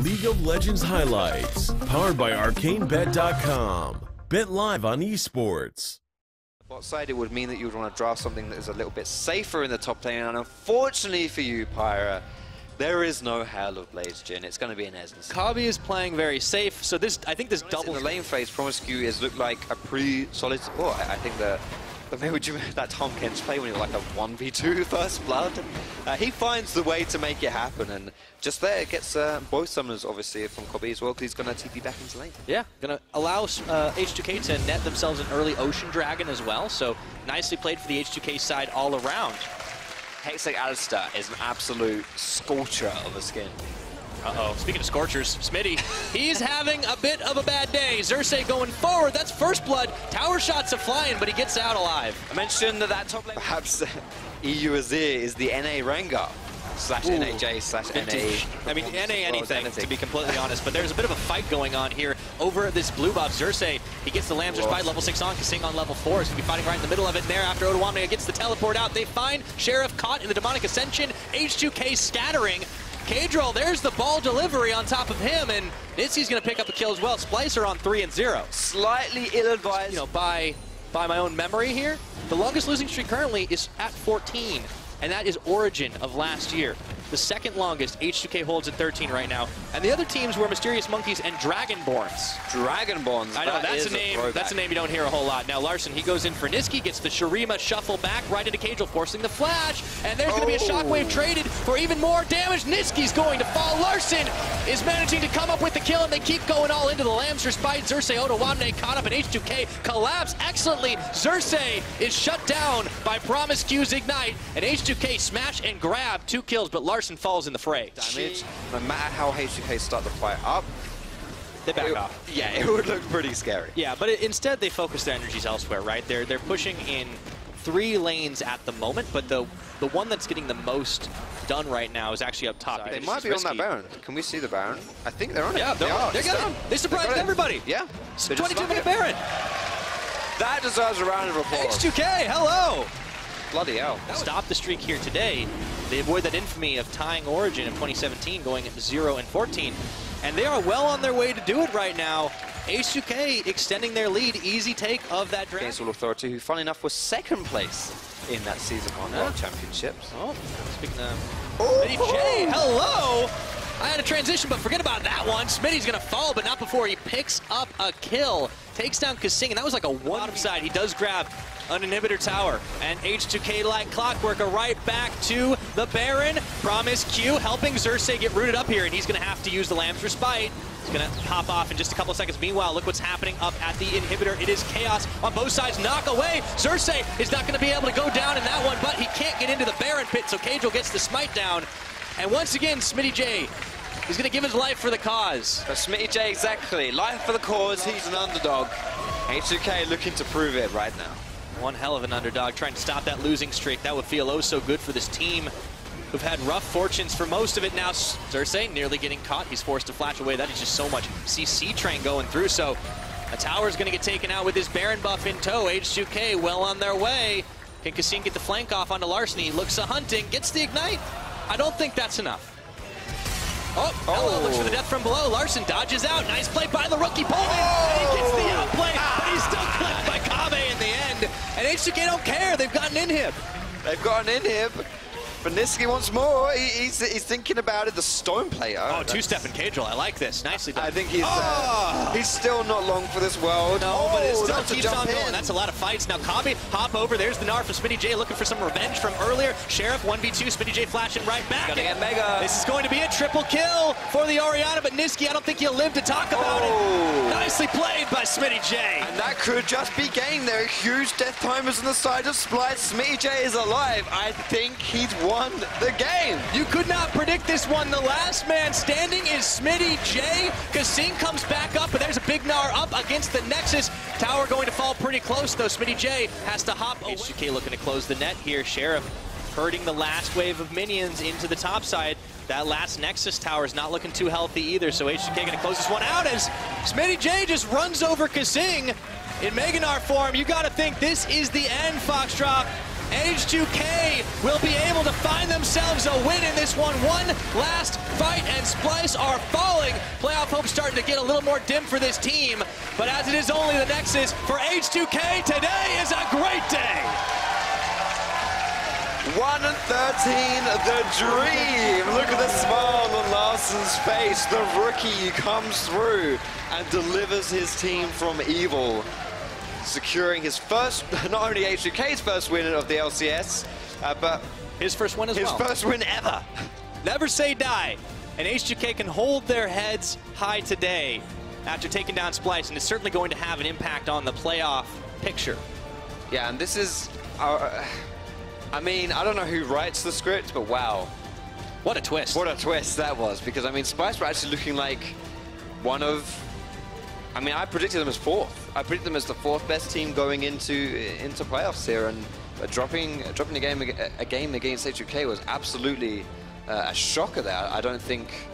League of Legends highlights, powered by ArcaneBet.com. Bet live on esports. Bot side, it would mean that you would want to draft something that is a little bit safer in the top lane, and unfortunately for you, Pyra, there is no Hail of Blades Jhin. It's going to be an Essence. Kabi is playing very safe, so I think this double... In the lane phase, Promiscu is looked like a pretty solid support. I think the maybe that Tom Kent's play when he was like a 1v2 first blood. He finds the way to make it happen, and just there it gets both summoners obviously from Kabi as well, because he's going to TP back into lane. Yeah, going to allow H2K to net themselves an early Ocean Dragon as well, so nicely played for the H2K side all around. Hextech Alistair is an absolute scorcher of a skin. Uh-oh, speaking of Scorchers, Smitty, he's having a bit of a bad day. Xerxes going forward, that's first blood. Tower shots are flying, but he gets out alive. I mentioned that top lane. Perhaps EU Azir is the NA Rengar. Slash NAJ slash NA. I mean, NA anything, to be completely honest. But there's a bit of a fight going on here over this blue buff. Xerxes, he gets the Lambs by level 6 on, Kasing on level 4. He's going to be fighting right in the middle of it. And there, after Ottawamne gets the teleport out, they find Sheriff caught in the Demonic Ascension. H2K scattering. Kadril, there's the ball delivery on top of him, and Nitsy's going to pick up a kill as well. Splyce are on 3-0. Slightly ill-advised. You know, by my own memory here, the longest losing streak currently is at 14, and that is Origin of last year. The second longest, H2K holds at 13 right now. And the other teams were Mysterious Monkeys and Dragonborns. Dragonborns. I know, that's a name. That's a name you don't hear a whole lot. Now Larson, he goes in for Niski, gets the Shurima shuffle back right into Kadril, forcing the flash. And there's going to be a shockwave traded for even more damage. Niski's going to fall. Larson is managing to come up with the kill, and they keep going all into the Lambs for Spite. Xerxes, Ottawamne caught up, and H2K collapse excellently. Xerxes is shut down by Promiscu's Ignite, and H2K smash and grab 2 kills, but Larson falls in the fray. Damage. No matter how H2K start the fight up, they back off. Yeah, it would look pretty scary. Yeah, but instead they focus their energies elsewhere, right? They're pushing in 3 lanes at the moment, but the one that's getting the most done right now is actually up top. They might be on that Baron. Can we see the Baron? I think they're on it. Yeah, they're good. They surprised everybody. Yeah. 22-minute Baron. That deserves a round of applause. H2K, hello. Bloody hell. Stop the streak here today. They avoid that infamy of tying Origin in 2017, going 0-14. And they are well on their way to do it right now. H2K extending their lead, easy take of that draft. Against All Authority, who, funny enough, was second place in that Season 1 World Championships. Oh, speaking of Smitty J, hello! I had a transition, but forget about that one. Smitty's gonna fall, but not before he picks up a kill. Takes down Kasing, and that was like a one side. He does grab an inhibitor tower, and H2K like clockwork are right back to the Baron. Promiscu helping Xerxes get rooted up here, and he's gonna have to use the Lambs for Spite. He's gonna pop off in just a couple of seconds. Meanwhile, look what's happening up at the inhibitor. It is chaos on both sides. Knock away. Xerxes is not gonna be able to go down in that one, but he can't get into the Baron pit, so Kadril gets the smite down. And once again, Smitty J is gonna give his life for the cause. For Smitty J, exactly. Life for the cause, he's an underdog. H2K looking to prove it right now. One hell of an underdog, trying to stop that losing streak. That would feel oh so good for this team, who've had rough fortunes for most of it now. Xerxes nearly getting caught. He's forced to flash away. That is just so much CC train going through. So a tower's going to get taken out with his Baron buff in tow. H2K well on their way. Can Kasing get the flank off onto Larson? He looks a hunting, gets the Ignite. I don't think that's enough. Oh, hello, looks for the death from below. Larson dodges out. Nice play by the rookie Pullman. And he gets the outplay, but he's still clipped by Kone in the end. And H2K don't care. They've got an inhib. They've got an inhib. But Niski wants more. He's thinking about it. The Stone player. Oh, two-step in Kadril. I like this. Nicely done. I think he's still not long for this world. No, but it still keeps on going. That's a lot of fights. Now Kabi, hop over. There's the Gnar for Smitty J, looking for some revenge from earlier. Sheriff 1v2. Smitty J flashing right back. Gonna get Mega. This is going to be a triple kill for the Orianna, but Niski, I don't think he'll live to talk about it. Nicely played by Smitty J. And that could just be game. There are huge death timers on the side of Splyce. Smitty J is alive. I think he's won the game. You could not predict this one. The last man standing is Smitty J. Kasing comes back up, but there's a big Gnar up against the Nexus. Tower going to fall pretty close, though. Smitty J has to hop away. H2K looking to close the net here. Sheriff herding the last wave of minions into the top side. That last Nexus tower is not looking too healthy either, so H2K going to close this one out as Smitty J just runs over Kasing in Mega Gnar form. You got to think this is the end, Foxdrop. H2K will be able to find themselves a win in this one. One last fight, and Splyce are falling. Playoff hope starting to get a little more dim for this team, but as it is only the Nexus for H2K, today is a great day. 1-13, the dream. Look at the smile on Larsen's face. The rookie comes through and delivers his team from evil, securing his first, not only H2K's first win of the LCS, but his first win as well. His first win ever. Never say die. And H2K can hold their heads high today after taking down Splyce, and it's certainly going to have an impact on the playoff picture. Yeah, and this is I mean, I don't know who writes the script, but wow. What a twist. What a twist that was, because, I mean, Splyce were actually looking like one of... I mean, I predicted them as fourth. I predicted them as the fourth best team going into playoffs here, and dropping a game against H2K was absolutely a shocker there. I don't think